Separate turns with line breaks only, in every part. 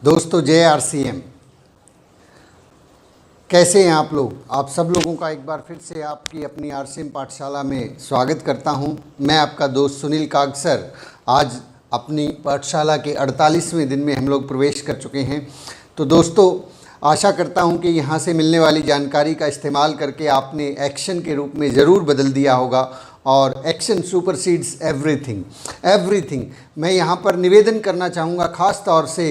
दोस्तों जय आरसीएम। कैसे हैं आप लोग? आप सब लोगों का एक बार फिर से आपकी अपनी आरसीएम पाठशाला में स्वागत करता हूं। मैं आपका दोस्त सुनील कागसर। आज अपनी पाठशाला के 48वें दिन में हम लोग प्रवेश कर चुके हैं। तो दोस्तों आशा करता हूं कि यहाँ से मिलने वाली जानकारी का इस्तेमाल करके आपने एक्शन के रूप में ज़रूर बदल दिया होगा और एक्शन सुपरसीड्स एवरीथिंग। मैं यहाँ पर निवेदन करना चाहूँगा ख़ास तौर से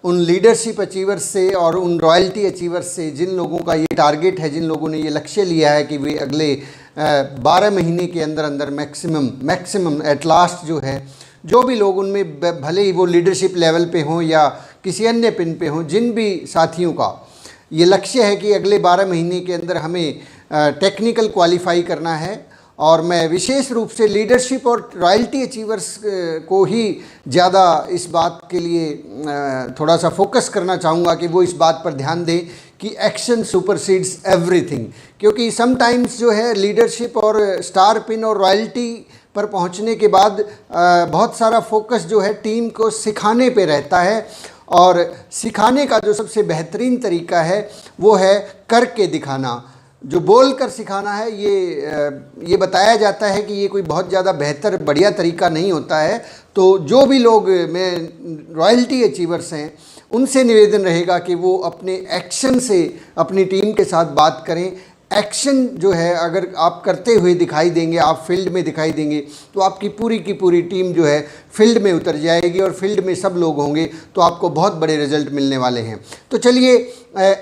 उन लीडरशिप अचीवर्स से और उन रॉयल्टी अचीवर्स से जिन लोगों का ये टारगेट है, जिन लोगों ने ये लक्ष्य लिया है कि वे अगले 12 महीने के अंदर मैक्सिमम एट लास्ट जो है, जो भी लोग उनमें भले ही वो लीडरशिप लेवल पे हों या किसी अन्य पिन पे हों, जिन भी साथियों का ये लक्ष्य है कि अगले 12 महीने के अंदर हमें टेक्निकल क्वालिफाई करना है। और मैं विशेष रूप से लीडरशिप और रॉयल्टी अचीवर्स को ही ज़्यादा इस बात के लिए थोड़ा सा फोकस करना चाहूँगा कि वो इस बात पर ध्यान दें कि एक्शन सुपरसीड्स एवरीथिंग। क्योंकि समटाइम्स जो है लीडरशिप और स्टार पिन और रॉयल्टी पर पहुँचने के बाद बहुत सारा फोकस जो है टीम को सिखाने पे रहता है, और सिखाने का जो सबसे बेहतरीन तरीका है वो है करके दिखाना। जो बोल कर सिखाना है ये बताया जाता है कि ये कोई बहुत ज़्यादा बेहतर बढ़िया तरीका नहीं होता है। तो जो भी लोग में रॉयल्टी अचीवर्स हैं उनसे निवेदन रहेगा कि वो अपने एक्शन से अपनी टीम के साथ बात करें। एक्शन जो है अगर आप करते हुए दिखाई देंगे, आप फील्ड में दिखाई देंगे, तो आपकी पूरी की पूरी टीम जो है फील्ड में उतर जाएगी और फील्ड में सब लोग होंगे, तो आपको बहुत बड़े रिजल्ट मिलने वाले हैं। तो चलिए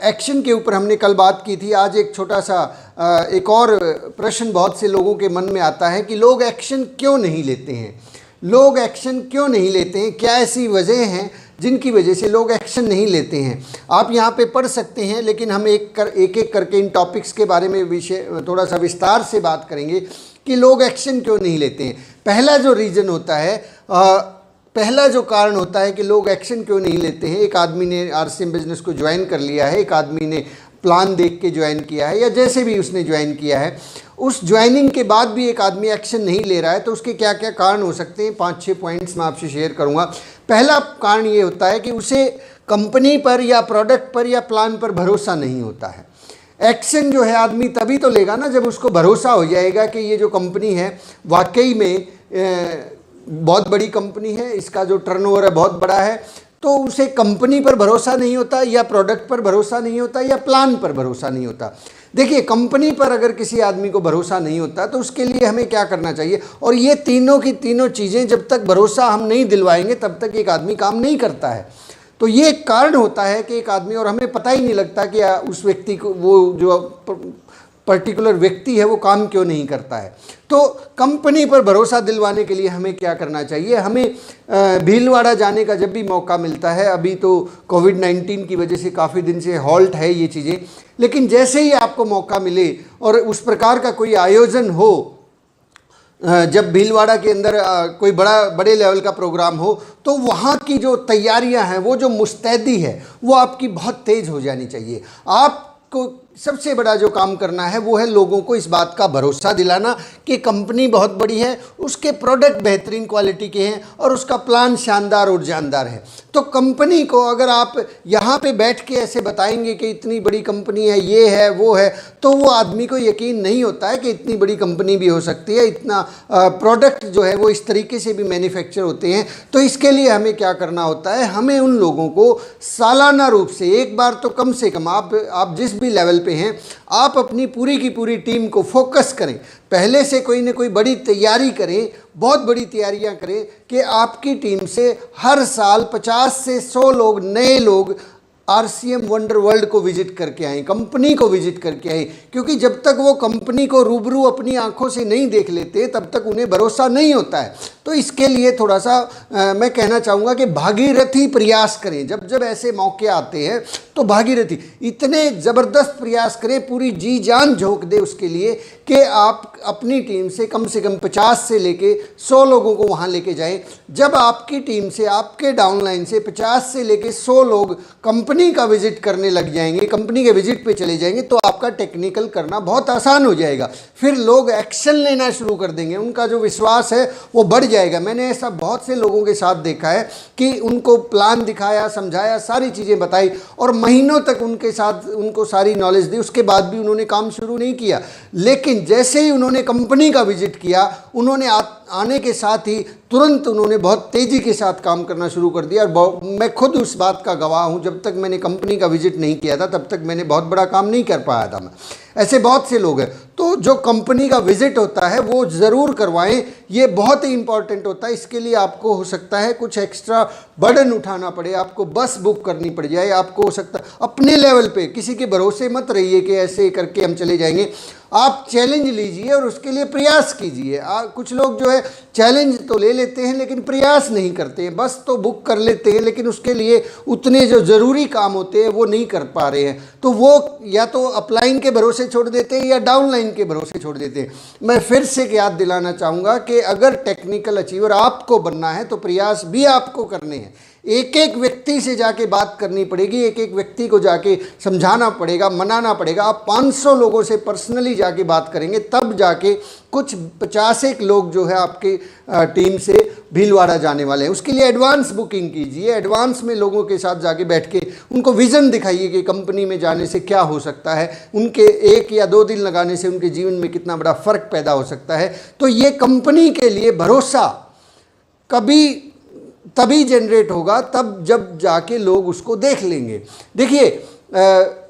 एक्शन के ऊपर हमने कल बात की थी। आज एक छोटा सा एक और प्रश्न बहुत से लोगों के मन में आता है कि लोग एक्शन क्यों नहीं लेते हैं। लोग एक्शन क्यों नहीं लेते हैं? क्या ऐसी वजह हैं जिनकी वजह से लोग एक्शन नहीं लेते हैं? आप यहाँ पे पढ़ सकते हैं, लेकिन हम एक एक करके इन टॉपिक्स के बारे में थोड़ा सा विस्तार से बात करेंगे कि लोग एक्शन क्यों नहीं लेते हैं। पहला जो रीज़न होता है, पहला जो कारण होता है कि लोग एक्शन क्यों नहीं लेते हैं, एक आदमी ने आरसीएम बिजनेस को ज्वाइन कर लिया है, एक आदमी ने प्लान देख के ज्वाइन किया है या जैसे भी उसने ज्वाइन किया है, उस ज्वाइनिंग के बाद भी एक आदमी एक्शन नहीं ले रहा है, तो उसके क्या क्या कारण हो सकते हैं। 5-6 पॉइंट्स मैं आपसे शेयर करूंगा। पहला कारण ये होता है कि उसे कंपनी पर या प्रोडक्ट पर या प्लान पर भरोसा नहीं होता है। एक्शन जो है आदमी तभी तो लेगा ना जब उसको भरोसा हो जाएगा कि ये जो कंपनी है वाकई में बहुत बड़ी कंपनी है, इसका जो टर्नओवर है बहुत बड़ा है। तो उसे कंपनी पर भरोसा नहीं होता या प्रोडक्ट पर भरोसा नहीं होता या प्लान पर भरोसा नहीं होता। देखिए, कंपनी पर अगर किसी आदमी को भरोसा नहीं होता तो उसके लिए हमें क्या करना चाहिए, और ये तीनों की तीनों चीज़ें जब तक भरोसा हम नहीं दिलवाएंगे तब तक एक आदमी काम नहीं करता है। तो ये एक कारण होता है कि एक आदमी, और हमें पता ही नहीं लगता कि उस व्यक्ति को, वो जो पर्टिकुलर व्यक्ति है वो काम क्यों नहीं करता है। तो कंपनी पर भरोसा दिलवाने के लिए हमें क्या करना चाहिए? हमें भीलवाड़ा जाने का जब भी मौका मिलता है, अभी तो कोविड-19 की वजह से काफ़ी दिन से हॉल्ट है ये चीज़ें, लेकिन जैसे ही आपको मौका मिले और उस प्रकार का कोई आयोजन हो, जब भीलवाड़ा के अंदर कोई बड़े लेवल का प्रोग्राम हो, तो वहाँ की जो तैयारियाँ हैं, वो जो मुस्तैदी है, वो आपकी बहुत तेज़ हो जानी चाहिए। आपको सबसे बड़ा जो काम करना है वो है लोगों को इस बात का भरोसा दिलाना कि कंपनी बहुत बड़ी है, उसके प्रोडक्ट बेहतरीन क्वालिटी के हैं और उसका प्लान शानदार और जानदार है। तो कंपनी को अगर आप यहाँ पे बैठ के ऐसे बताएंगे कि इतनी बड़ी कंपनी है, ये है, वो है, तो वो आदमी को यकीन नहीं होता है कि इतनी बड़ी कंपनी भी हो सकती है, इतना प्रोडक्ट जो है वो इस तरीके से भी मैन्युफैक्चर होते हैं। तो इसके लिए हमें क्या करना होता है, हमें उन लोगों को सालाना रूप से एक बार तो कम से कम, आप जिस भी लेवल पे हैं, आप अपनी पूरी की पूरी टीम को फोकस करें, पहले से कोई ना कोई बड़ी तैयारी करें, बहुत बड़ी तैयारियां करें कि आपकी टीम से हर साल 50 से 100 लोग, नए लोग आरसीएम वंडर वर्ल्ड को विजिट करके आए, कंपनी को विजिट करके आए। क्योंकि जब तक वो कंपनी को रूबरू अपनी आंखों से नहीं देख लेते तब तक उन्हें भरोसा नहीं होता है। तो इसके लिए थोड़ा सा मैं कहना चाहूँगा कि भागीरथी प्रयास करें। जब जब ऐसे मौके आते हैं तो भागीरथी इतने ज़बरदस्त प्रयास करें, पूरी जी जान झोंक दे उसके लिए कि आप अपनी टीम से कम 50 से लेके 100 लोगों को वहाँ लेके जाएं। जब आपकी टीम से, आपके डाउनलाइन से 50 से लेके 100 लोग कंपनी कंपनी का विजिट करने लग जाएंगे, कंपनी के विजिट पे चले जाएंगे, तो आपका टेक्निकल करना बहुत आसान हो जाएगा। फिर लोग एक्शन लेना शुरू कर देंगे, उनका जो विश्वास है वो बढ़ जाएगा। मैंने ऐसा बहुत से लोगों के साथ देखा है कि उनको प्लान दिखाया, समझाया, सारी चीज़ें बताई और महीनों तक उनके साथ उनको सारी नॉलेज दी, उसके बाद भी उन्होंने काम शुरू नहीं किया। लेकिन जैसे ही उन्होंने कंपनी का विजिट किया, उन्होंने आने के साथ ही तुरंत उन्होंने बहुत तेज़ी के साथ काम करना शुरू कर दिया। और मैं खुद उस बात का गवाह हूँ, जब तक मैंने कंपनी का विजिट नहीं किया था तब तक मैंने बहुत बड़ा काम नहीं कर पाया था। मैं ऐसे बहुत से लोग हैं। तो जो कंपनी का विजिट होता है वो ज़रूर करवाएं, ये बहुत ही इंपॉर्टेंट होता है। इसके लिए आपको हो सकता है कुछ एक्स्ट्रा बर्डन उठाना पड़े, आपको बस बुक करनी पड़ जाए, आपको हो सकता है अपने लेवल पे, किसी के भरोसे मत रहिए कि ऐसे करके हम चले जाएंगे। आप चैलेंज लीजिए और उसके लिए प्रयास कीजिए। कुछ लोग जो है चैलेंज तो ले लेते हैं लेकिन प्रयास नहीं करते हैं, बस तो बुक कर लेते हैं लेकिन उसके लिए उतने जो ज़रूरी काम होते हैं वो नहीं कर पा रहे हैं। तो वो या तो अपलाइन के भरोसे छोड़ देते हैं या डाउनलाइन के भरोसे छोड़ देते हैं। मैं फिर से याद दिलाना चाहूँगा कि अगर टेक्निकल अचीवर आपको बनना है तो प्रयास भी आपको करने हैं। एक एक व्यक्ति से जाके बात करनी पड़ेगी, एक एक व्यक्ति को जाके समझाना पड़ेगा, मनाना पड़ेगा। आप 500 लोगों से पर्सनली जाके बात करेंगे तब जाके कुछ 50 लोग जो है आपके टीम से भीलवाड़ा जाने वाले हैं। उसके लिए एडवांस बुकिंग कीजिए, एडवांस में लोगों के साथ जाके बैठ के उनको विज़न दिखाइए कि कंपनी में जाने से क्या हो सकता है, उनके 1 या 2 दिन लगाने से उनके जीवन में कितना बड़ा फ़र्क पैदा हो सकता है। तो ये कंपनी के लिए भरोसा कभी तभी जनरेट होगा तब जब जाके लोग उसको देख लेंगे। देखिए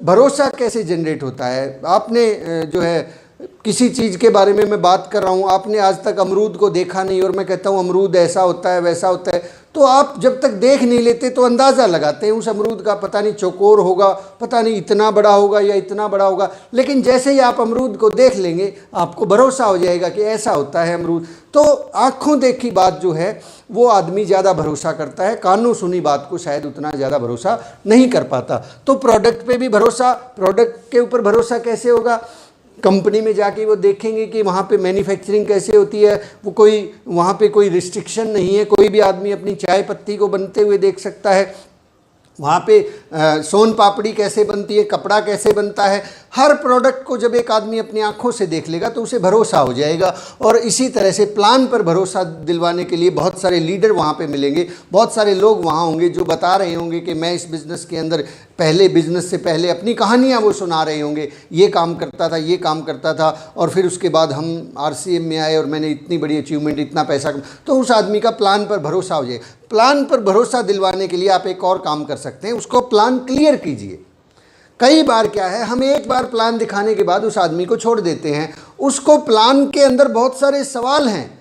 भरोसा कैसे जनरेट होता है। आपने जो है किसी चीज़ के बारे में मैं बात कर रहा हूँ, आपने आज तक अमरूद को देखा नहीं और मैं कहता हूँ अमरूद ऐसा होता है वैसा होता है, तो आप जब तक देख नहीं लेते तो अंदाज़ा लगाते हैं उस अमरूद का, पता नहीं चौकोर होगा, पता नहीं इतना बड़ा होगा या इतना बड़ा होगा। लेकिन जैसे ही आप अमरूद को देख लेंगे आपको भरोसा हो जाएगा कि ऐसा होता है अमरूद। तो आँखों देखी बात जो है वो आदमी ज़्यादा भरोसा करता है, कानों सुनी बात को शायद उतना ज़्यादा भरोसा नहीं कर पाता। तो प्रोडक्ट पे भी भरोसा, प्रोडक्ट के ऊपर भरोसा कैसे होगा? कंपनी में जाके वो देखेंगे कि वहाँ पे मैन्युफैक्चरिंग कैसे होती है, वो कोई वहाँ पे कोई रिस्ट्रिक्शन नहीं है, कोई भी आदमी अपनी चाय पत्ती को बनते हुए देख सकता है। वहाँ पे सोन पापड़ी कैसे बनती है, कपड़ा कैसे बनता है, हर प्रोडक्ट को जब एक आदमी अपनी आंखों से देख लेगा तो उसे भरोसा हो जाएगा। और इसी तरह से प्लान पर भरोसा दिलवाने के लिए बहुत सारे लीडर वहाँ पे मिलेंगे, बहुत सारे लोग वहाँ होंगे जो बता रहे होंगे कि मैं इस बिज़नेस के अंदर पहले बिज़नेस से पहले अपनी कहानियाँ वो सुना रहे होंगे, ये काम करता था, ये काम करता था और फिर उसके बाद हम RCM में आए और मैंने इतनी बड़ी अचीवमेंट, इतना पैसा। तो उस आदमी का प्लान पर भरोसा हो जाए। प्लान पर भरोसा दिलवाने के लिए आप एक और काम कर सकते हैं, उसको प्लान क्लियर कीजिए। कई बार क्या है, हम एक बार प्लान दिखाने के बाद उस आदमी को छोड़ देते हैं। उसको प्लान के अंदर बहुत सारे सवाल हैं,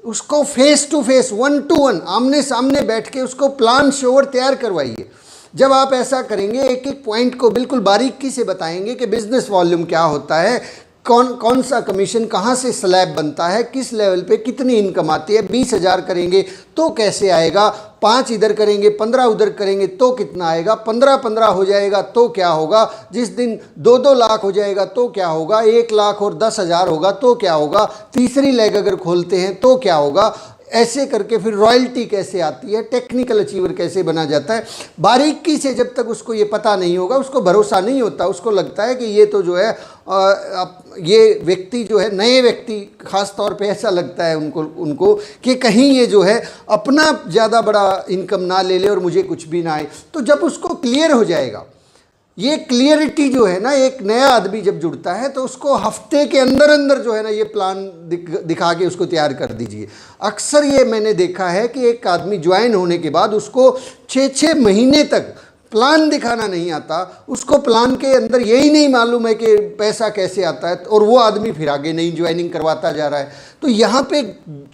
उसको फेस टू फेस, 1 to 1 आमने सामने बैठ के उसको प्लान श्योर तैयार करवाइए। जब आप ऐसा करेंगे, एक एक पॉइंट को बिल्कुल बारीकी से बताएंगे कि बिजनेस वॉल्यूम क्या होता है, कौन सा कमीशन कहाँ से स्लैब बनता है, किस लेवल पे कितनी इनकम आती है, 20,000 करेंगे तो कैसे आएगा, 5 इधर करेंगे 15 उधर करेंगे तो कितना आएगा, 15 हो जाएगा तो क्या होगा, जिस दिन 2 लाख हो जाएगा तो क्या होगा, 1 लाख और 10,000 होगा तो क्या होगा, तीसरी लेग अगर खोलते हैं तो क्या होगा। ऐसे करके फिर रॉयल्टी कैसे आती है, टेक्निकल अचीवर कैसे बना जाता है, बारीकी से जब तक उसको ये पता नहीं होगा उसको भरोसा नहीं होता। उसको लगता है कि ये तो जो है ये व्यक्ति जो है, नए व्यक्ति ख़ास तौर पे ऐसा लगता है उनको कि कहीं ये जो है अपना ज़्यादा बड़ा इनकम ना ले ले और मुझे कुछ भी ना आए। तो जब उसको क्लियर हो जाएगा, ये क्लियरिटी जो है ना, एक नया आदमी जब जुड़ता है तो उसको हफ्ते के अंदर अंदर जो है ना ये प्लान दिखा के उसको तैयार कर दीजिए। अक्सर ये मैंने देखा है कि एक आदमी ज्वाइन होने के बाद उसको 6-6 महीने तक प्लान दिखाना नहीं आता, उसको प्लान के अंदर यही नहीं मालूम है कि पैसा कैसे आता है, और वो आदमी फिर आगे नई ज्वाइनिंग करवाता जा रहा है। तो यहाँ पे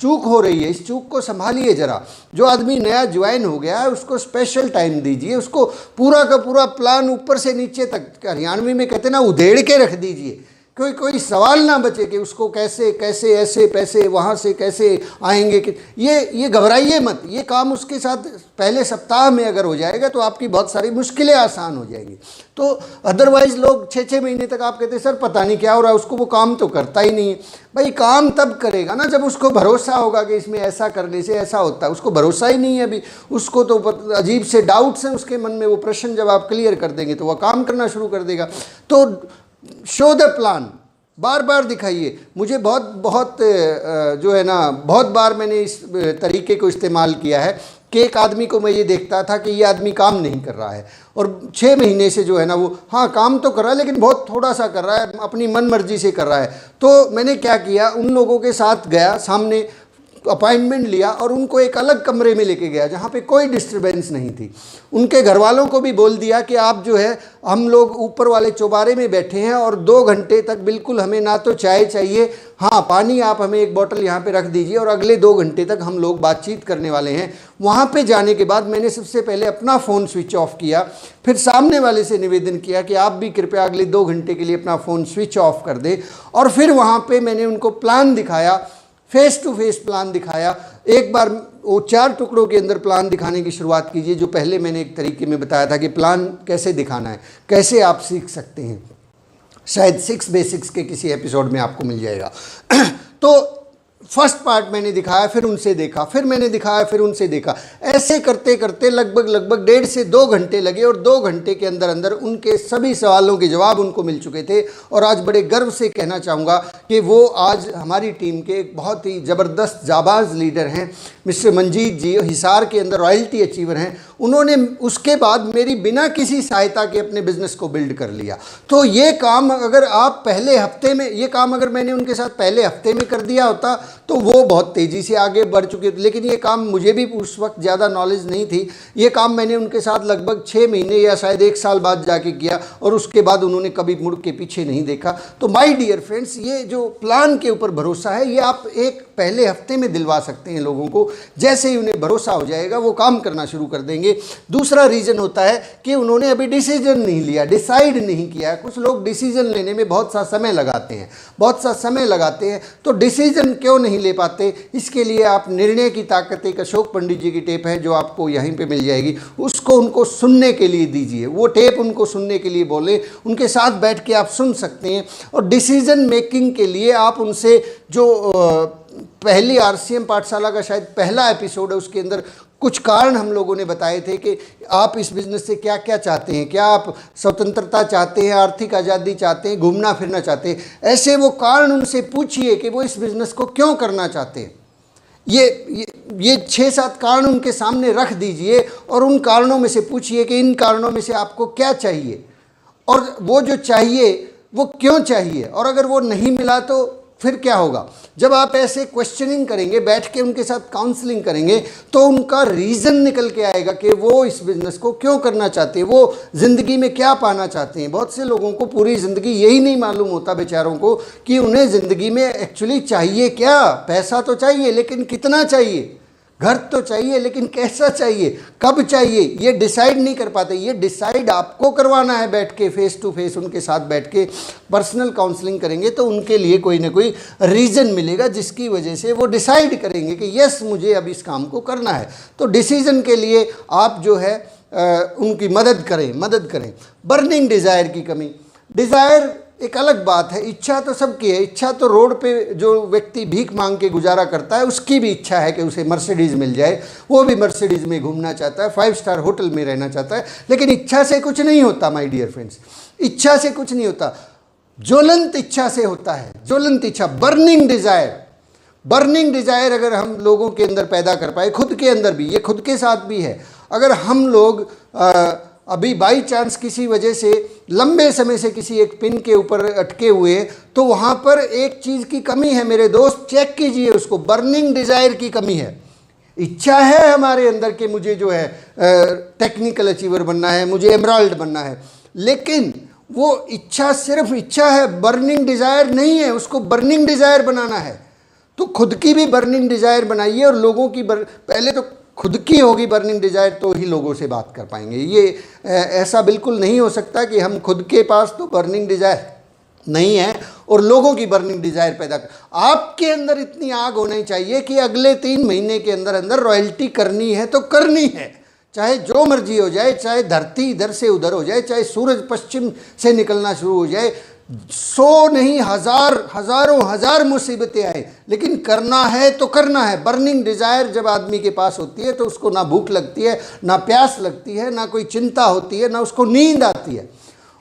चूक हो रही है, इस चूक को संभालिए ज़रा। जो आदमी नया ज्वाइन हो गया है उसको स्पेशल टाइम दीजिए, उसको पूरा का पूरा प्लान ऊपर से नीचे तक, हरियाणवी में कहते हैं ना, उधेड़ के रख दीजिए कोई कोई सवाल ना बचे कि उसको कैसे कैसे ऐसे पैसे वहाँ से कैसे आएंगे कि ये घबराइए मत। ये काम उसके साथ पहले सप्ताह में अगर हो जाएगा तो आपकी बहुत सारी मुश्किलें आसान हो जाएंगी। तो अदरवाइज़ लोग 6-6 महीने तक आप कहते हैं सर पता नहीं क्या हो रहा है, उसको वो काम तो करता ही नहीं है। भाई काम तब करेगा ना जब उसको भरोसा होगा कि इसमें ऐसा करने से ऐसा होता है। उसको भरोसा ही नहीं है अभी, उसको तो अजीब से डाउट्स हैं उसके मन में। वो प्रश्न जब आप क्लियर कर देंगे तो वह काम करना शुरू कर देगा। तो शो द प्लान, बार बार दिखाइए। मुझे बहुत जो है ना, बहुत बार मैंने इस तरीके को इस्तेमाल किया है कि एक आदमी को मैं ये देखता था कि ये आदमी काम नहीं कर रहा है और 6 महीने से जो है ना वो हाँ काम तो कर रहा है लेकिन बहुत थोड़ा सा कर रहा है, अपनी मन मर्जी से कर रहा है। तो मैंने क्या किया, उन लोगों के साथ गया, सामने अपॉइंटमेंट लिया और उनको एक अलग कमरे में लेके गया जहाँ पे कोई डिस्टरबेंस नहीं थी। उनके घर वालों को भी बोल दिया कि आप जो है, हम लोग ऊपर वाले चौबारे में बैठे हैं और 2 घंटे तक बिल्कुल हमें ना तो चाय चाहिए, हाँ पानी आप हमें एक बोतल यहाँ पे रख दीजिए और अगले 2 घंटे तक हम लोग बातचीत करने वाले हैं। वहाँ पे जाने के बाद मैंने सबसे पहले अपना फ़ोन स्विच ऑफ किया, फिर सामने वाले से निवेदन किया कि आप भी कृपया अगले 2 घंटे के लिए अपना फ़ोन स्विच ऑफ कर दें। और फिर वहाँ पर मैंने उनको प्लान दिखाया, फेस टू फेस प्लान दिखाया। एक बार वो 4 टुकड़ों के अंदर प्लान दिखाने की शुरुआत कीजिए, जो पहले मैंने एक तरीके में बताया था कि प्लान कैसे दिखाना है, कैसे आप सीख सकते हैं। शायद 6 बेसिक्स के किसी एपिसोड में आपको मिल जाएगा। तो फर्स्ट पार्ट मैंने दिखाया, फिर उनसे देखा, फिर मैंने दिखाया, फिर उनसे देखा। ऐसे करते करते लगभग 1.5 से 2 घंटे लगे और 2 घंटे के अंदर अंदर उनके सभी सवालों के जवाब उनको मिल चुके थे। और आज बड़े गर्व से कहना चाहूँगा कि वो आज हमारी टीम के एक बहुत ही ज़बरदस्त जाबाज लीडर हैं, मिस्टर मंजीत जी, हिसार के अंदर रॉयल्टी अचीवर हैं। उन्होंने उसके बाद मेरी बिना किसी सहायता के अपने बिजनेस को बिल्ड कर लिया। तो ये काम अगर आप पहले हफ्ते में, ये काम अगर मैंने उनके साथ पहले हफ्ते में कर दिया होता तो वो बहुत तेज़ी से आगे बढ़ चुके थे। लेकिन ये काम मुझे भी उस वक्त ज़्यादा नॉलेज नहीं थी। ये काम मैंने उनके साथ लगभग 6 महीने या शायद 1 साल बाद जाके किया और उसके बाद उन्होंने कभी मुड़ के पीछे नहीं देखा। तो माय डियर फ्रेंड्स, ये जो प्लान के ऊपर भरोसा है, ये आप एक पहले हफ्ते में दिलवा सकते हैं लोगों को। जैसे ही उन्हें भरोसा हो जाएगा वो काम करना शुरू कर देंगे। दूसरा रीज़न होता है कि उन्होंने अभी डिसीजन नहीं लिया, डिसाइड नहीं किया। कुछ लोग डिसीजन लेने में बहुत सा समय लगाते हैं, तो डिसीजन क्यों नहीं ले पाते, इसके लिए आप निर्णय की ताकत, एक अशोक पंडित जी की टेप है जो आपको यहीं पे मिल जाएगी, उसको उनको सुनने के लिए दीजिए। वो टेप उनको सुनने के लिए बोले, उनके साथ बैठ के आप सुन सकते हैं। और डिसीजन मेकिंग के लिए आप उनसे जो पहली आरसीएम पाठशाला का शायद पहला एपिसोड है, उसके अंदर कुछ कारण हम लोगों ने बताए थे कि आप इस बिज़नेस से क्या क्या चाहते हैं। क्या आप स्वतंत्रता चाहते हैं, आर्थिक आज़ादी चाहते हैं, घूमना फिरना चाहते हैं। ऐसे वो कारण उनसे पूछिए कि वो इस बिज़नेस को क्यों करना चाहते हैं। ये 6-7 कारण उनके सामने रख दीजिए और उन कारणों में से पूछिए कि इन कारणों में से आपको क्या चाहिए और वो जो चाहिए वो क्यों चाहिए, और अगर वो नहीं मिला तो फिर क्या होगा। जब आप ऐसे क्वेश्चनिंग करेंगे, बैठ के उनके साथ काउंसलिंग करेंगे, तो उनका रीज़न निकल के आएगा कि वो इस बिज़नेस को क्यों करना चाहते हैं, वो ज़िंदगी में क्या पाना चाहते हैं। बहुत से लोगों को पूरी ज़िंदगी यही नहीं मालूम होता बेचारों को कि उन्हें ज़िंदगी में एक्चुअली चाहिए क्या। पैसा तो चाहिए लेकिन कितना चाहिए, घर तो चाहिए लेकिन कैसा चाहिए, कब चाहिए, ये डिसाइड नहीं कर पाते। ये डिसाइड आपको करवाना है बैठ के, फेस टू फेस उनके साथ बैठ के पर्सनल काउंसलिंग करेंगे तो उनके लिए कोई ना कोई रीज़न मिलेगा जिसकी वजह से वो डिसाइड करेंगे कि यस मुझे अब इस काम को करना है। तो डिसीज़न के लिए आप जो है उनकी मदद करें। बर्निंग डिज़ायर की कमी, डिज़ायर एक अलग बात है, इच्छा तो सबकी है। इच्छा तो रोड पे जो व्यक्ति भीख मांग के गुजारा करता है उसकी भी इच्छा है कि उसे मर्सिडीज़ मिल जाए, वो भी मर्सिडीज़ में घूमना चाहता है, 5 स्टार होटल में रहना चाहता है। लेकिन इच्छा से कुछ नहीं होता माय डियर फ्रेंड्स, इच्छा से कुछ नहीं होता, ज्वलंत इच्छा से होता है। ज्वलंत इच्छा, बर्निंग डिज़ायर अगर हम लोगों के अंदर पैदा कर पाए, खुद के अंदर भी, ये खुद के साथ भी है। अगर हम लोग अभी बाई चांस किसी वजह से लंबे समय से किसी एक पिन के ऊपर अटके हुए तो वहाँ पर एक चीज़ की कमी है मेरे दोस्त, चेक कीजिए उसको, बर्निंग डिज़ायर की कमी है। इच्छा है हमारे अंदर कि मुझे जो है टेक्निकल अचीवर बनना है, मुझे एमराल्ड बनना है, लेकिन वो इच्छा सिर्फ इच्छा है, बर्निंग डिज़ायर नहीं है। उसको बर्निंग डिज़ायर बनाना है तो खुद की भी बर्निंग डिज़ायर बनाइए और लोगों की पहले तो खुद की होगी बर्निंग डिज़ायर तो ही लोगों से बात कर पाएंगे। ये ऐसा बिल्कुल नहीं हो सकता कि हम खुद के पास तो बर्निंग डिज़ायर नहीं है और लोगों की बर्निंग डिजायर पैदा कर, आपके अंदर इतनी आग होनी चाहिए कि अगले 3 महीने के अंदर अंदर रॉयल्टी करनी है तो करनी है, चाहे जो मर्जी हो जाए, चाहे धरती इधर से उधर हो जाए, चाहे सूरज पश्चिम से निकलना शुरू हो जाए, 100 नहीं हजारों हजार मुसीबतें आए, लेकिन करना है तो करना है। बर्निंग डिजायर जब आदमी के पास होती है तो उसको ना भूख लगती है, ना प्यास लगती है, ना कोई चिंता होती है, ना उसको नींद आती है।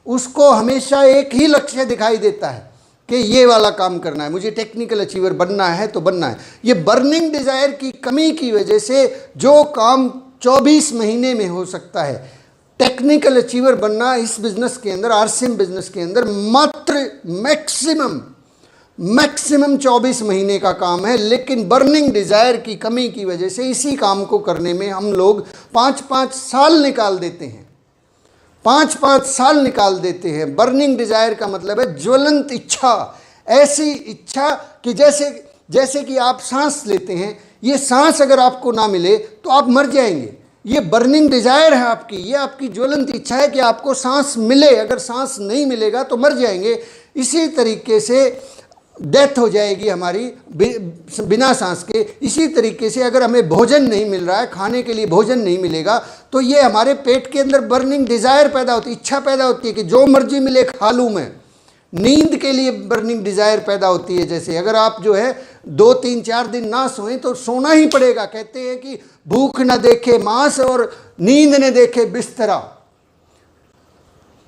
उसको हमेशा एक ही लक्ष्य दिखाई देता है कि ये वाला काम करना है, मुझे टेक्निकल अचीवर बनना है तो बनना है। ये बर्निंग डिजायर की कमी की वजह से जो काम 24 महीने में हो सकता है, टेक्निकल अचीवर बनना इस बिजनेस के अंदर, आरसीएम बिजनेस के अंदर मात्र मैक्सिमम 24 महीने का काम है। लेकिन बर्निंग डिजायर की कमी की वजह से इसी काम को करने में हम लोग 5-5 साल निकाल देते हैं, 5-5 साल निकाल देते हैं। बर्निंग डिजायर का मतलब है ज्वलंत इच्छा, ऐसी इच्छा कि जैसे कि आप सांस लेते हैं, ये सांस अगर आपको ना मिले तो आप मर जाएंगे। ये बर्निंग डिजायर है आपकी, ये आपकी ज्वलंत इच्छा है कि आपको सांस मिले, अगर सांस नहीं मिलेगा तो मर जाएंगे। इसी तरीके से डेथ हो जाएगी हमारी बिना सांस के। इसी तरीके से अगर हमें भोजन नहीं मिल रहा है, खाने के लिए भोजन नहीं मिलेगा, तो ये हमारे पेट के अंदर बर्निंग डिजायर पैदा होती है, इच्छा पैदा होती है कि जो मर्जी मिले खा लूँ मैं। नींद के लिए बर्निंग डिजायर पैदा होती है, जैसे अगर आप जो है 2-3-4 दिन ना सोएं तो सोना ही पड़ेगा। कहते हैं कि भूख न देखे मांस और नींद न देखे बिस्तरा,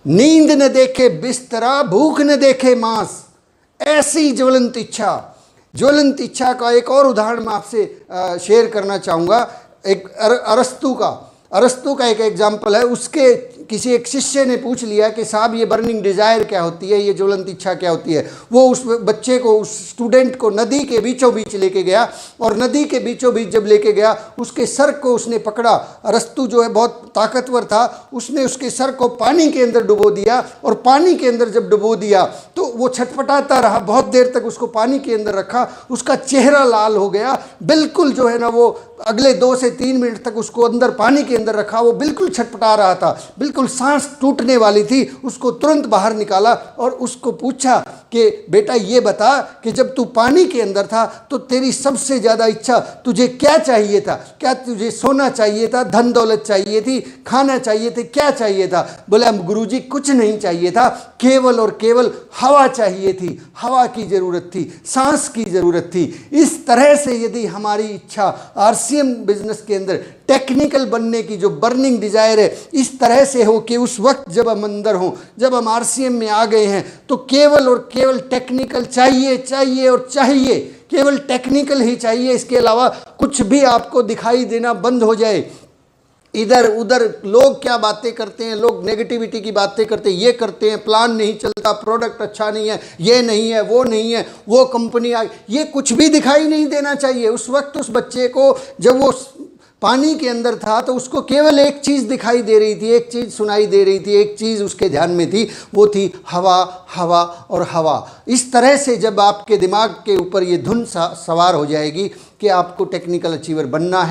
नींद न देखे बिस्तरा, भूख न देखे मांस। ऐसी ज्वलंत इच्छा का एक और उदाहरण मैं आपसे शेयर करना चाहूँगा। एक अरस्तु का एक एग्जाम्पल है। उसके किसी एक शिष्य ने पूछ लिया कि साहब ये बर्निंग डिजायर क्या होती है, ये ज्वलंत इच्छा क्या होती है। वो उस बच्चे को, उस स्टूडेंट को नदी के बीचों बीच लेके गया, और नदी के बीचों बीच जब लेके गया उसके सर को उसने पकड़ा। अरस्तु जो है बहुत ताकतवर था, उसने उसके सर को पानी के अंदर डुबो दिया, और पानी के अंदर जब डुबो दिया तो वो छटपटाता रहा, बहुत देर तक उसको पानी के अंदर रखा। उसका चेहरा लाल हो गया, बिल्कुल जो है ना, वो अगले 2 से 3 मिनट तक उसको अंदर पानी के अंदर रखा, वो बिल्कुल छटपटा रहा था, बिल्कुल सांस टूटने वाली थी। उसको तुरंत बाहर निकाला और उसको पूछा कि बेटा ये बता कि जब तू पानी के अंदर था तो तेरी सबसे ज़्यादा इच्छा तुझे क्या चाहिए था? क्या तुझे सोना चाहिए था, धन दौलत चाहिए थी, खाना चाहिए थे, क्या चाहिए था? बोला गुरुजी कुछ नहीं चाहिए था, केवल और केवल हवा चाहिए थी, हवा की ज़रूरत थी, सांस की ज़रूरत थी। इस तरह से यदि हमारी इच्छा आरसीएम बिजनेस के अंदर टेक्निकल बनने की जो बर्निंग डिजायर है इस तरह से हो कि उस वक्त जब हम अंदर हों, जब हम आरसीएम में आ गए हैं, तो केवल और केवल टेक्निकल चाहिए और चाहिए, केवल टेक्निकल ही चाहिए। इसके अलावा कुछ भी आपको दिखाई देना बंद हो जाए। इधर उधर लोग क्या बातें करते हैं, लोग नेगेटिविटी की बातें करते हैं, ये करते हैं, प्लान नहीं चलता, प्रोडक्ट अच्छा नहीं है, ये नहीं है, वो नहीं है, वो कंपनी आ, ये कुछ भी दिखाई नहीं देना चाहिए। उस वक्त उस बच्चे को जब वो पानी के अंदर था तो उसको केवल एक चीज़ दिखाई दे रही थी, एक चीज़ सुनाई दे रही थी, एक चीज़ उसके ध्यान में थी, वो थी हवा, हवा और हवा। इस तरह से जब आपके दिमाग के ऊपर ये धुन सवार हो जाएगी कि आपको टेक्निकल अचीवर बनना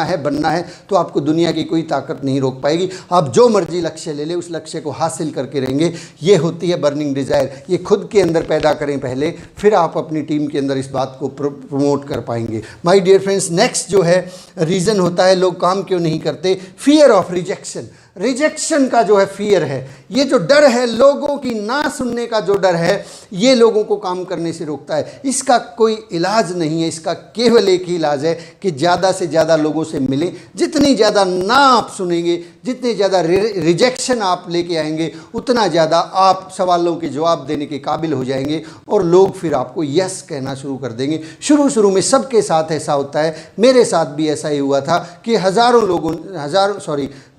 है, तो आपको दुनिया की कोई ताकत नहीं रोक पाएगी। आप जो मर्जी लक्ष्य ले ले, उस लक्ष्य को हासिल करके रहेंगे। ये होती है बर्निंग डिज़ायर। ये खुद के अंदर पैदा करें पहले, फिर आप अपनी टीम के अंदर इस बात को प्रमोट कर पाएंगे। माय डियर फ्रेंड्स, नेक्स्ट जो है रीज़न होता है लोग काम क्यों नहीं करते, फियर ऑफ रिजेक्शन। रिजेक्शन का जो है फियर है, ये जो डर है, लोगों की ना सुनने का जो डर है, ये लोगों को काम करने से रोकता है। इसका कोई इलाज नहीं है, इसका केवल एक ही इलाज है कि ज़्यादा से ज़्यादा लोगों से मिलें। जितनी ज़्यादा ना आप सुनेंगे, जितने ज़्यादा रिजेक्शन आप लेके आएंगे, उतना ज़्यादा आप सवालों के जवाब देने के काबिल हो जाएंगे और लोग फिर आपको यस कहना शुरू कर देंगे। शुरू में सबके साथ ऐसा होता है, मेरे साथ भी ऐसा ही हुआ था कि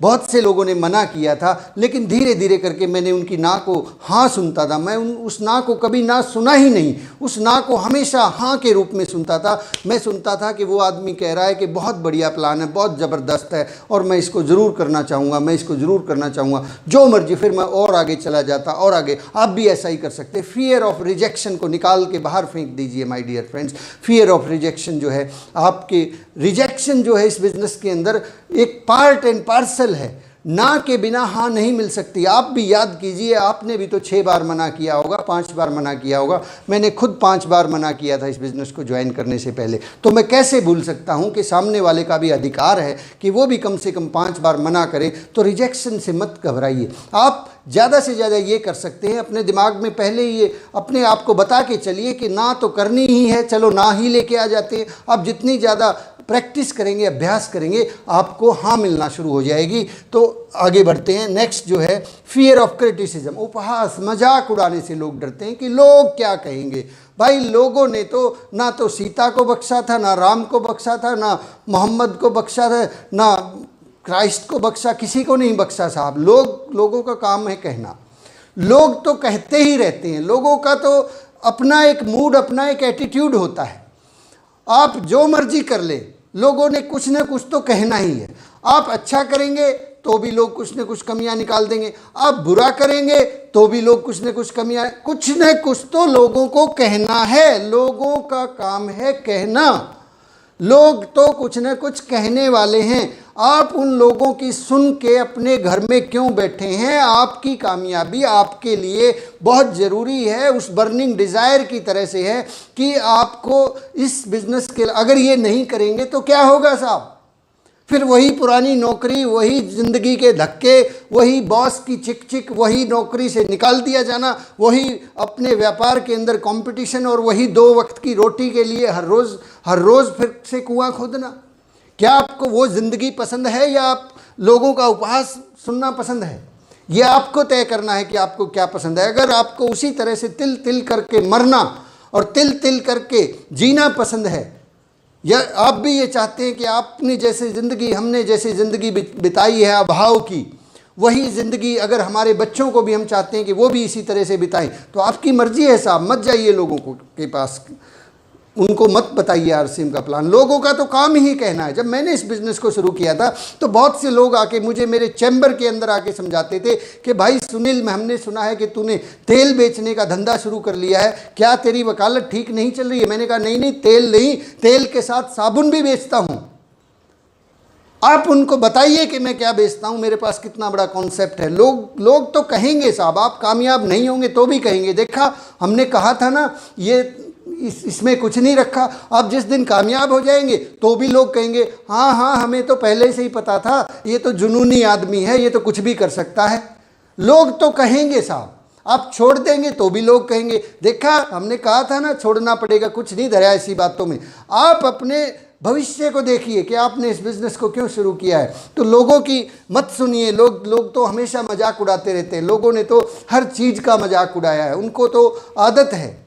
बहुत से लोगों ने मना किया था, लेकिन धीरे धीरे करके मैंने उनकी ना को हाँ सुनता था। मैं उस ना को कभी ना सुना ही नहीं, उस ना को हमेशा हाँ के रूप में सुनता था। मैं सुनता था कि वो आदमी कह रहा है कि बहुत बढ़िया प्लान है, बहुत ज़बरदस्त है और मैं इसको ज़रूर करना चाहूँगा, मैं इसको ज़रूर करना चाहूँगा, जो मर्जी। फिर मैं और आगे चला जाता और आगे। आप भी ऐसा ही कर सकते। फियर ऑफ रिजेक्शन को निकाल के बाहर फेंक दीजिए my dear friends. Fear of rejection जो है, आपके रिजेक्शन जो है इस बिज़नेस के अंदर एक पार्ट एंड पार्सल है। ना के बिना हाँ नहीं मिल सकती। आप भी याद कीजिए, आपने भी तो 6 बार मना किया होगा, 5 बार मना किया होगा। मैंने खुद 5 बार मना किया था इस बिज़नेस को ज्वाइन करने से पहले। तो मैं कैसे भूल सकता हूँ कि सामने वाले का भी अधिकार है कि वो भी कम से कम 5 बार मना करे। तो रिजेक्शन से मत घबराइए। आप ज़्यादा से ज़्यादा ये कर सकते हैं, अपने दिमाग में पहले ये अपने आप को बता के चलिए कि ना तो करनी ही है, चलो ना ही लेके आ जाते हैं। आप जितनी ज़्यादा प्रैक्टिस करेंगे, अभ्यास करेंगे, आपको हाँ मिलना शुरू हो जाएगी। तो आगे बढ़ते हैं। नेक्स्ट जो है फियर ऑफ क्रिटिसिज्म, उपहास, मजाक उड़ाने से लोग डरते हैं कि लोग क्या कहेंगे। भाई लोगों ने तो ना तो सीता को बख्शा था, ना राम को बख्शा था, ना मोहम्मद को बख्शा था, ना क्राइस्ट को बख्शा, किसी को नहीं बख्शा साहब। लोगों का काम है कहना। लोग तो कहते ही रहते हैं। लोगों का तो अपना एक मूड, अपना एक एटीट्यूड होता है। आप जो मर्जी कर ले, लोगों ने कुछ ना कुछ तो कहना ही है। आप अच्छा करेंगे तो भी लोग कुछ न कुछ कमियां निकाल देंगे, आप बुरा करेंगे तो भी लोग कुछ न कुछ कमियां, कुछ न कुछ तो लोगों को कहना है। लोगों का काम है कहना। लोग तो कुछ न कुछ कहने वाले हैं। आप उन लोगों की सुन के अपने घर में क्यों बैठे हैं? आपकी कामयाबी आपके लिए बहुत ज़रूरी है। उस बर्निंग डिज़ायर की तरह से है कि आपको इस बिज़नेस के, अगर ये नहीं करेंगे तो क्या होगा साहब? फिर वही पुरानी नौकरी, वही ज़िंदगी के धक्के, वही बॉस की चिक चिक, वही नौकरी से निकाल दिया जाना, वही अपने व्यापार के अंदर कंपटीशन, और वही 2 वक्त की रोटी के लिए हर रोज़ फिर से कुआं खोदना। क्या आपको वो ज़िंदगी पसंद है या आप लोगों का उपहास सुनना पसंद है? ये आपको तय करना है कि आपको क्या पसंद है। अगर आपको उसी तरह से तिल तिल करके मरना और तिल तिल करके जीना पसंद है, या आप भी ये चाहते हैं कि आपने जैसे ज़िंदगी, हमने जैसे ज़िंदगी बिताई है अभाव की, वही ज़िंदगी अगर हमारे बच्चों को भी हम चाहते हैं कि वो भी इसी तरह से बिताएं, तो आपकी मर्जी है साहब। मत जाइए लोगों के पास, उनको मत बताइए आरसीएम का प्लान। लोगों का तो काम ही कहना है। जब मैंने इस बिज़नेस को शुरू किया था तो बहुत से लोग आके मुझे मेरे चैम्बर के अंदर आके समझाते थे कि भाई सुनील, हमने सुना है कि तूने तेल बेचने का धंधा शुरू कर लिया है, क्या तेरी वकालत ठीक नहीं चल रही है? मैंने कहा नहीं, तेल नहीं, तेल के साथ साबुन भी बेचता हूँ। आप उनको बताइए कि मैं क्या बेचता हूँ, मेरे पास कितना बड़ा कॉन्सेप्ट है। लोग तो कहेंगे साहब, आप कामयाब नहीं होंगे तो भी कहेंगे, देखा हमने कहा था ना, ये इसमें कुछ नहीं रखा। आप जिस दिन कामयाब हो जाएंगे तो भी लोग कहेंगे हाँ, हमें तो पहले से ही पता था, ये तो जुनूनी आदमी है, ये तो कुछ भी कर सकता है। लोग तो कहेंगे साहब। आप छोड़ देंगे तो भी लोग कहेंगे, देखा हमने कहा था ना, छोड़ना पड़ेगा, कुछ नहीं धरा ऐसी बातों में। आप अपने भविष्य को देखिए कि आपने इस बिज़नेस को क्यों शुरू किया है। तो लोगों की मत सुनिए। लोग तो हमेशा मजाक उड़ाते रहते हैं। लोगों ने तो हर चीज़ का मजाक उड़ाया है, उनको तो आदत है,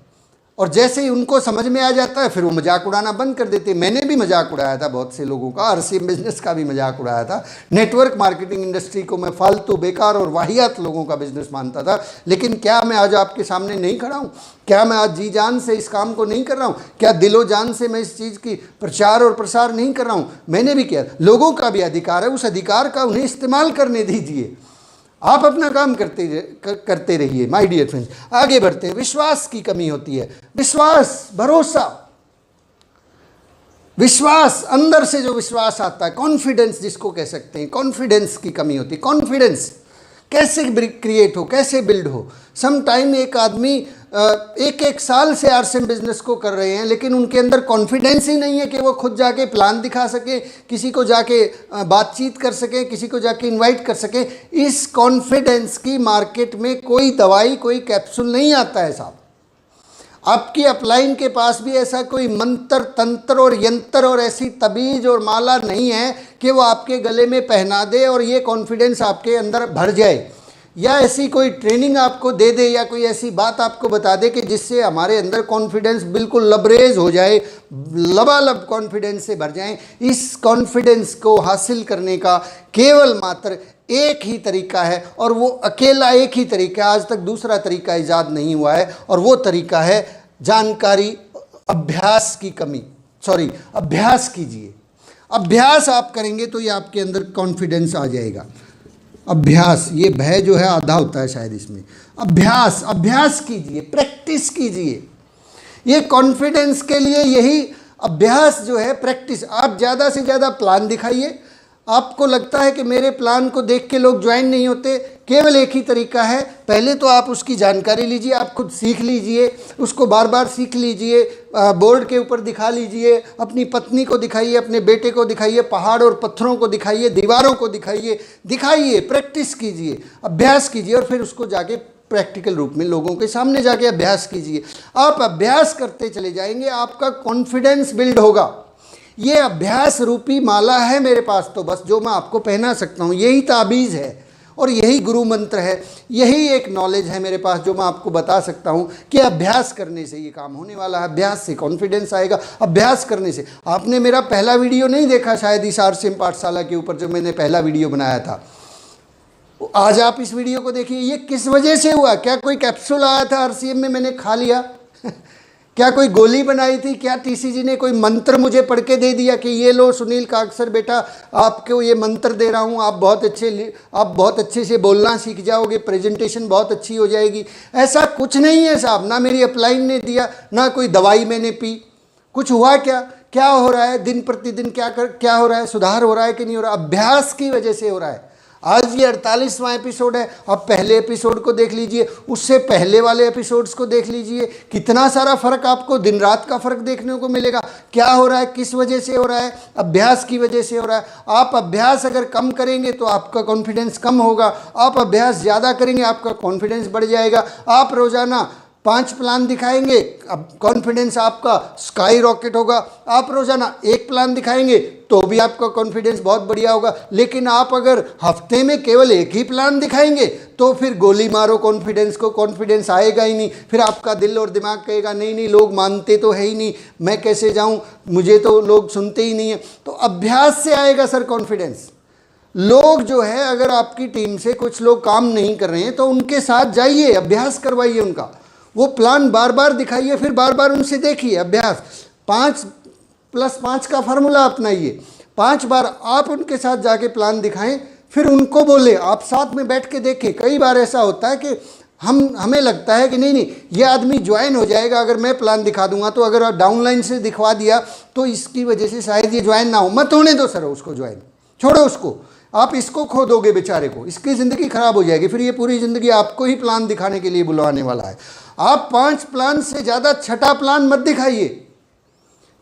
और जैसे ही उनको समझ में आ जाता है फिर वो मजाक उड़ाना बंद कर देते हैं। मैंने भी मजाक उड़ाया था बहुत से लोगों का, आरसीएम बिजनेस का भी मजाक उड़ाया था। नेटवर्क मार्केटिंग इंडस्ट्री को मैं फालतू, बेकार और वाहियात लोगों का बिजनेस मानता था। लेकिन क्या मैं आज आपके सामने नहीं खड़ा हूँ? क्या मैं आज जी जान से इस काम को नहीं कर रहा हूँ? क्या दिलो जान से मैं इस चीज़ की प्रचार और प्रसार नहीं कर रहा हूँ? मैंने भी किया। लोगों का भी अधिकार है, उस अधिकार का उन्हें इस्तेमाल करने दीजिए। आप अपना काम करते रहिए माय डियर फ्रेंड्स। आगे बढ़ते हैं। विश्वास की कमी होती है। विश्वास, भरोसा, विश्वास, अंदर से जो विश्वास आता है, कॉन्फिडेंस जिसको कह सकते हैं, कॉन्फिडेंस की कमी होती है। कॉन्फिडेंस कैसे क्रिएट हो, कैसे बिल्ड हो? सम टाइम एक आदमी 1 साल से आरसीएम बिजनेस को कर रहे हैं, लेकिन उनके अंदर कॉन्फिडेंस ही नहीं है कि वो खुद जाके प्लान दिखा सके, किसी को जाके बातचीत कर सके, किसी को जाके इनवाइट कर सके। इस कॉन्फिडेंस की मार्केट में कोई दवाई, कोई कैप्सूल नहीं आता है साहब। आपकी अपलाइन के पास भी ऐसा कोई मंत्र, तंत्र और यंत्र और ऐसी तबीज और माला नहीं है कि वो आपके गले में पहना दे और ये कॉन्फिडेंस आपके अंदर भर जाए, या ऐसी कोई ट्रेनिंग आपको दे दे, या कोई ऐसी बात आपको बता दे कि जिससे हमारे अंदर कॉन्फिडेंस बिल्कुल लबरेज हो जाए, लबालब कॉन्फिडेंस से भर जाएं। इस कॉन्फिडेंस को हासिल करने का केवल मात्र एक ही तरीका है, और वो अकेला एक ही तरीका है। आज तक दूसरा तरीका ईजाद नहीं हुआ है, और वो तरीका है जानकारी, अभ्यास की कमी, अभ्यास कीजिए। अभ्यास आप करेंगे तो ये आपके अंदर कॉन्फिडेंस आ जाएगा। अभ्यास, ये भय जो है आधा होता है शायद इसमें। अभ्यास कीजिए, प्रैक्टिस कीजिए। ये कॉन्फिडेंस के लिए यही अभ्यास जो है, प्रैक्टिस। आप ज़्यादा से ज़्यादा प्लान दिखाइए, आपको लगता है कि मेरे प्लान को देख के लोग ज्वाइन नहीं होते, केवल एक ही तरीका है, पहले तो आप उसकी जानकारी लीजिए, आप खुद सीख लीजिए, उसको बार बार सीख लीजिए, बोर्ड के ऊपर दिखा लीजिए, अपनी पत्नी को दिखाइए, अपने बेटे को दिखाइए, पहाड़ और पत्थरों को दिखाइए, दीवारों को दिखाइए, प्रैक्टिस कीजिए, अभ्यास कीजिए और फिर उसको जाके प्रैक्टिकल रूप में लोगों के सामने जाके अभ्यास कीजिए। आप अभ्यास करते चले जाएंगे, आपका कॉन्फिडेंस बिल्ड होगा। ये अभ्यास रूपी माला है मेरे पास, तो बस जो मैं आपको पहना सकता हूँ, यही ताबीज़ है और यही गुरु मंत्र है, यही एक नॉलेज है मेरे पास जो मैं आपको बता सकता हूँ कि अभ्यास करने से ये काम होने वाला है। अभ्यास से कॉन्फिडेंस आएगा, अभ्यास करने से। आपने मेरा पहला वीडियो नहीं देखा शायद इस आरसीएम पाठशाला के ऊपर, जो मैंने पहला वीडियो बनाया था, आज आप इस वीडियो को देखिए। ये किस वजह से हुआ? क्या कोई कैप्सूल आया था आरसीएम में, मैंने खा लिया? क्या कोई गोली बनाई थी? क्या टीसीजी ने कोई मंत्र मुझे पढ़ के दे दिया कि ये लो सुनील कागसर बेटा, आपको ये मंत्र दे रहा हूँ, आप बहुत अच्छे से बोलना सीख जाओगे, प्रेजेंटेशन बहुत अच्छी हो जाएगी? ऐसा कुछ नहीं है साहब। ना मेरी अपलाइन ने दिया, ना कोई दवाई मैंने पी। कुछ हुआ क्या? क्या हो रहा है दिन प्रतिदिन? क्या हो रहा है? सुधार हो रहा है कि नहीं हो रहा? अभ्यास की वजह से हो रहा है। आज ये 48वां एपिसोड है, अब पहले एपिसोड को देख लीजिए, उससे पहले वाले एपिसोड्स को देख लीजिए, कितना सारा फ़र्क आपको दिन रात का फ़र्क देखने को मिलेगा। क्या हो रहा है, किस वजह से हो रहा है? अभ्यास की वजह से हो रहा है। आप अभ्यास अगर कम करेंगे तो आपका कॉन्फिडेंस कम होगा, आप अभ्यास ज़्यादा करेंगे आपका कॉन्फिडेंस बढ़ जाएगा। आप रोज़ाना 5 प्लान दिखाएंगे, अब कॉन्फिडेंस आपका स्काई रॉकेट होगा। आप रोज़ाना 1 प्लान दिखाएंगे तो भी आपका कॉन्फिडेंस बहुत बढ़िया होगा। लेकिन आप अगर हफ्ते में केवल 1 ही प्लान दिखाएंगे तो फिर गोली मारो कॉन्फिडेंस को, कॉन्फिडेंस आएगा ही नहीं। फिर आपका दिल और दिमाग कहेगा नहीं नहीं, लोग मानते तो है ही नहीं, मैं कैसे जाऊं, मुझे तो लोग सुनते ही नहीं है। तो अभ्यास से आएगा सर कॉन्फिडेंस। लोग जो है, अगर आपकी टीम से कुछ लोग काम नहीं कर रहे हैं तो उनके साथ जाइए, अभ्यास करवाइए उनका, वो प्लान बार बार दिखाइए, फिर बार बार उनसे देखिए। अभ्यास 5+5 का फार्मूला अपनाइए। 5 बार आप उनके साथ जाके प्लान दिखाएं, फिर उनको बोले, आप साथ में बैठ के देखें। कई बार ऐसा होता है कि हमें लगता है कि नहीं नहीं ये आदमी ज्वाइन हो जाएगा अगर मैं प्लान दिखा दूंगा, तो अगर डाउनलाइन से दिखवा दिया तो इसकी वजह से शायद ये ज्वाइन ना हो। मत होने दो सर उसको ज्वाइन, छोड़ो उसको। आप इसको खो दोगे बेचारे को, इसकी ज़िंदगी खराब हो जाएगी, फिर ये पूरी ज़िंदगी आपको ही प्लान दिखाने के लिए बुलवाने वाला है। आप 5 प्लान से ज़्यादा 6ठा प्लान मत दिखाइए।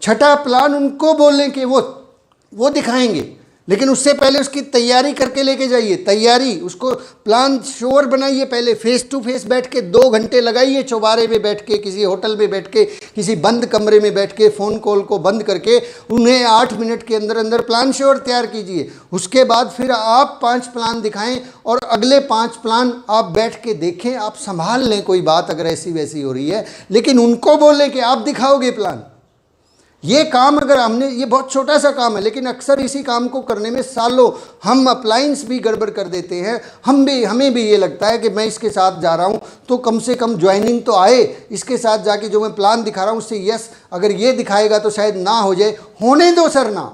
6ठा प्लान उनको बोलें कि वो दिखाएंगे, लेकिन उससे पहले उसकी तैयारी करके लेके जाइए। तैयारी, उसको प्लान श्योर बनाइए, पहले फेस टू फेस बैठ के 2 घंटे लगाइए, चौबारे में बैठ के, किसी होटल में बैठ के, किसी बंद कमरे में बैठ के, फ़ोन कॉल को बंद करके उन्हें 8 मिनट के अंदर अंदर प्लान श्योर तैयार कीजिए। उसके बाद फिर आप 5 प्लान दिखाएं और अगले 5 प्लान आप बैठ के देखें, आप संभाल लें कोई बात अगर ऐसी वैसी हो रही है, लेकिन उनको बोलें कि आप दिखाओगे प्लान। ये काम अगर हमने, ये बहुत छोटा सा काम है, लेकिन अक्सर इसी काम को करने में सालों हम अप्लायंस भी गड़बड़ कर देते हैं। हमें भी ये लगता है कि मैं इसके साथ जा रहा हूँ तो कम से कम ज्वाइनिंग तो आए, इसके साथ जाके जो मैं प्लान दिखा रहा हूँ उससे यस अगर ये दिखाएगा तो शायद ना हो जाए। होने दो सर, ना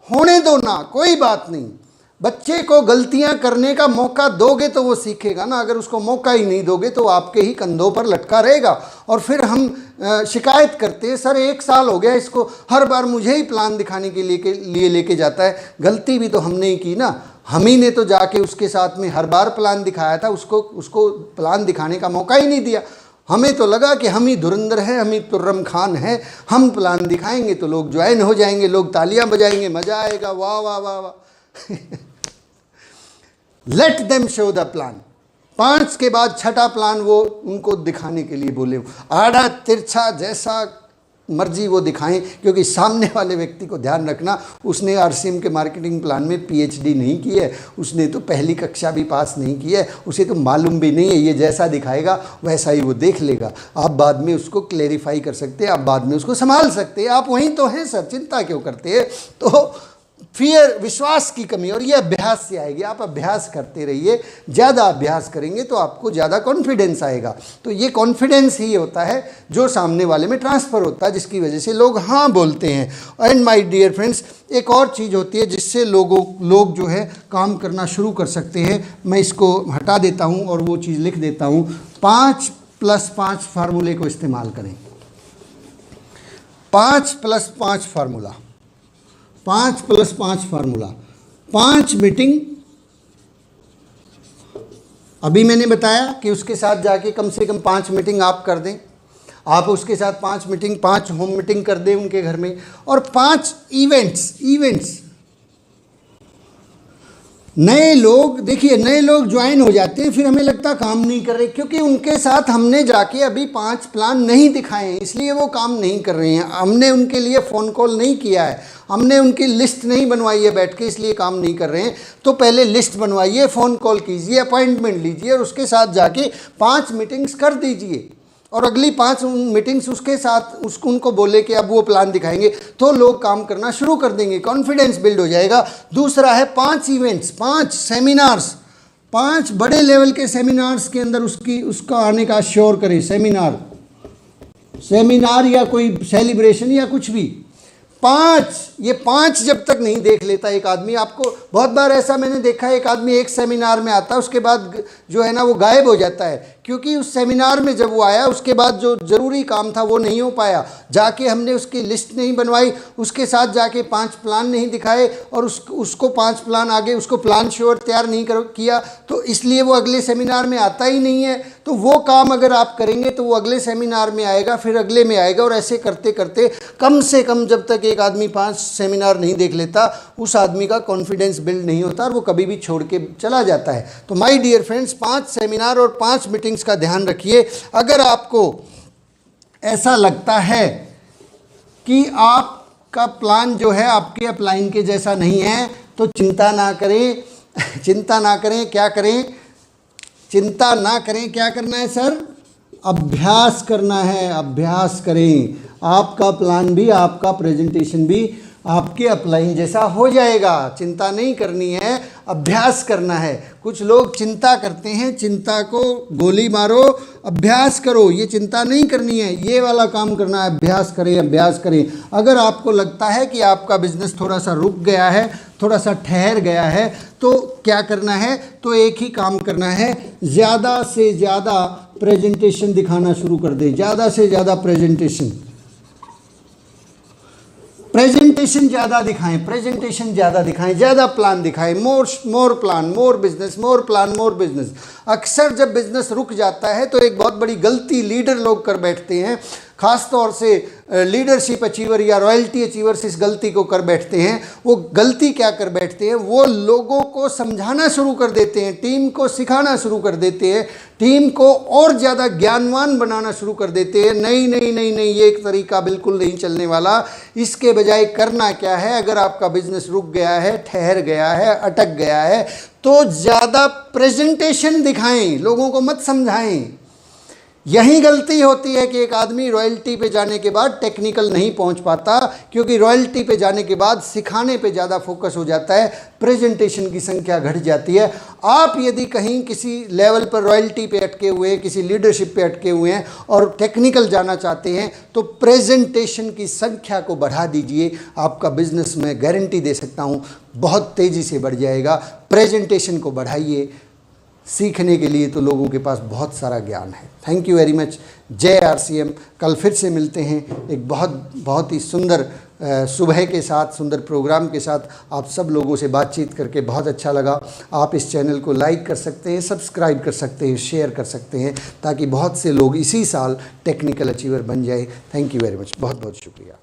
होने दो ना, कोई बात नहीं। बच्चे को गलतियां करने का मौका दोगे तो वो सीखेगा ना, अगर उसको मौका ही नहीं दोगे तो आपके ही कंधों पर लटका रहेगा। और फिर हम शिकायत करते हैं, सर 1 साल हो गया इसको, हर बार मुझे ही प्लान दिखाने के लिए लेके जाता है। गलती भी तो हमने ही की ना, हम ही ने तो जाके उसके साथ में हर बार प्लान दिखाया था, उसको प्लान दिखाने का मौका ही नहीं दिया। हमें तो लगा कि हम ही धुरंधर हैं, हम ही तुर्रम खान हैं, हम प्लान दिखाएंगे तो लोग ज्वाइन हो जाएंगे, लोग तालियां बजाएंगे, मज़ा आएगा, वाह वाह वाह वाह। Let them show the plan. 5 के बाद 6ठा प्लान वो उनको दिखाने के लिए बोले, आड़ा तिरछा जैसा मर्जी वो दिखाएं, क्योंकि सामने वाले व्यक्ति को ध्यान रखना, उसने आरसीएम के मार्केटिंग प्लान में पीएचडी नहीं की है, उसने तो पहली कक्षा भी पास नहीं की है, उसे तो मालूम भी नहीं है। ये जैसा दिखाएगा वैसा ही वो देख लेगा। आप बाद में उसको क्लेरिफाई कर सकते हैं, आप बाद में उसको संभाल सकते हैं। आप वहीं तो हैं सर, चिंता क्यों करते हैं? तो फियर, विश्वास की कमी, और ये अभ्यास से आएगी। आप अभ्यास करते रहिए, ज़्यादा अभ्यास करेंगे तो आपको ज़्यादा कॉन्फिडेंस आएगा। तो ये कॉन्फिडेंस ही होता है जो सामने वाले में ट्रांसफ़र होता है, जिसकी वजह से लोग हाँ बोलते हैं। एंड माय डियर फ्रेंड्स, एक और चीज़ होती है जिससे लोग जो है काम करना शुरू कर सकते हैं। मैं इसको हटा देता हूँ और वो चीज़ लिख देता हूँ। 5+5 फार्मूले को इस्तेमाल करें। 5+5 फार्मूला, 5+5 फार्मूला। 5 मीटिंग अभी मैंने बताया कि उसके साथ जाके कम से कम 5 मीटिंग आप कर दें। आप उसके साथ 5 मीटिंग, 5 होम मीटिंग कर दें उनके घर में, और 5 इवेंट्स। नए लोग, देखिए नए लोग ज्वाइन हो जाते हैं, फिर हमें लगता काम नहीं कर रहे, क्योंकि उनके साथ हमने जाके अभी 5 प्लान नहीं दिखाए हैं, इसलिए वो काम नहीं कर रहे हैं। हमने उनके लिए फ़ोन कॉल नहीं किया है, हमने उनकी लिस्ट नहीं बनवाई है बैठ के, इसलिए काम नहीं कर रहे हैं। तो पहले लिस्ट बनवाइए, फ़ोन कॉल कीजिए, अपॉइंटमेंट लीजिए और उसके साथ जाके 5 मीटिंग्स कर दीजिए, और अगली 5 मीटिंग्स उसके साथ उनको बोले कि अब वो प्लान दिखाएंगे, तो लोग काम करना शुरू कर देंगे, कॉन्फिडेंस बिल्ड हो जाएगा। दूसरा है 5 इवेंट्स, 5 सेमिनार्स, 5 बड़े लेवल के सेमिनार्स के अंदर उसका आने का श्योर करें। सेमिनार या कोई सेलिब्रेशन या कुछ भी, 5 जब तक नहीं देख लेता एक आदमी, आपको बहुत बार ऐसा मैंने देखा है, एक आदमी एक सेमिनार में आता है, उसके बाद जो है ना वो गायब हो जाता है, क्योंकि उस सेमिनार में जब वो आया उसके बाद जो ज़रूरी काम था वो नहीं हो पाया, जाके हमने उसकी लिस्ट नहीं बनवाई, उसके साथ जाके 5 प्लान नहीं दिखाए, और उसको 5 प्लान आगे उसको प्लान श्योर तैयार नहीं किया, तो इसलिए वो अगले सेमिनार में आता ही नहीं है। तो वो काम अगर आप करेंगे तो वो अगले सेमिनार में आएगा, फिर अगले में आएगा, और ऐसे करते करते कम से कम जब तक एक आदमी 5 सेमिनार नहीं देख लेता, उस आदमी का कॉन्फिडेंस बिल्ड नहीं होता और वो कभी भी छोड़ के चला जाता है। तो माय डियर फ्रेंड्स, 5 सेमिनार और 5 मीटिंग्स का ध्यान रखिए। अगर आपको ऐसा लगता है कि आपका प्लान जो है आपके अपलाइन के जैसा नहीं है, तो चिंता ना करें, क्या करें? चिंता ना करें, क्या करना है सर? अभ्यास करना है, अभ्यास करें। आपका प्लान भी, आपका प्रेजेंटेशन भी आपके अपलाइन जैसा हो जाएगा। चिंता नहीं करनी है, अभ्यास करना है। कुछ लोग चिंता करते हैं, चिंता को गोली मारो, अभ्यास करो, ये चिंता नहीं करनी है, ये वाला काम करना है, अभ्यास करें, अभ्यास करें। अगर आपको लगता है कि आपका बिजनेस थोड़ा सा रुक गया है, थोड़ा सा ठहर गया है, तो क्या करना है? तो एक ही काम करना है, ज़्यादा से ज़्यादा प्रेजेंटेशन दिखाना शुरू कर दें। ज़्यादा से ज़्यादा प्रेजेंटेशन ज़्यादा दिखाएं, ज़्यादा प्लान दिखाएं, मोर प्लान, मोर बिजनेस। अक्सर जब बिजनेस रुक जाता है तो एक बहुत बड़ी गलती लीडर लोग कर बैठते हैं, खास तौर से लीडरशिप अचीवर या रॉयल्टी अचीवर्स इस गलती को कर बैठते हैं। वो गलती क्या कर बैठते हैं? वो लोगों को समझाना शुरू कर देते हैं, टीम को सिखाना शुरू कर देते हैं, टीम को और ज़्यादा ज्ञानवान बनाना शुरू कर देते हैं। नहीं, ये एक तरीका बिल्कुल नहीं चलने वाला। इसके बजाय करना क्या है? अगर आपका बिजनेस रुक गया है, ठहर गया है, अटक गया है, तो ज़्यादा प्रेजेंटेशन दिखाएं, लोगों को मत समझाएं। यही गलती होती है कि एक आदमी रॉयल्टी पे जाने के बाद टेक्निकल नहीं पहुंच पाता, क्योंकि रॉयल्टी पे जाने के बाद सिखाने पे ज़्यादा फोकस हो जाता है, प्रेजेंटेशन की संख्या घट जाती है। आप यदि कहीं किसी लेवल पर रॉयल्टी पे अटके हुए हैं, किसी लीडरशिप पे अटके हुए हैं और टेक्निकल जाना चाहते हैं, तो प्रेजेंटेशन की संख्या को बढ़ा दीजिए। आपका बिजनेस मैं गारंटी दे सकता हूँ बहुत तेज़ी से बढ़ जाएगा। प्रेजेंटेशन को बढ़ाइए। सीखने के लिए तो लोगों के पास बहुत सारा ज्ञान है। Thank you very much. जय RCM। कल फिर से मिलते हैं एक बहुत ही सुंदर सुबह के साथ, सुंदर प्रोग्राम के साथ। आप सब लोगों से बातचीत करके बहुत अच्छा लगा। आप इस चैनल को लाइक कर सकते हैं, सब्सक्राइब कर सकते हैं, शेयर कर सकते हैं, ताकि बहुत से लोग इसी साल टेक्निकल अचीवर बन जाए। Thank you very much. बहुत बहुत शुक्रिया।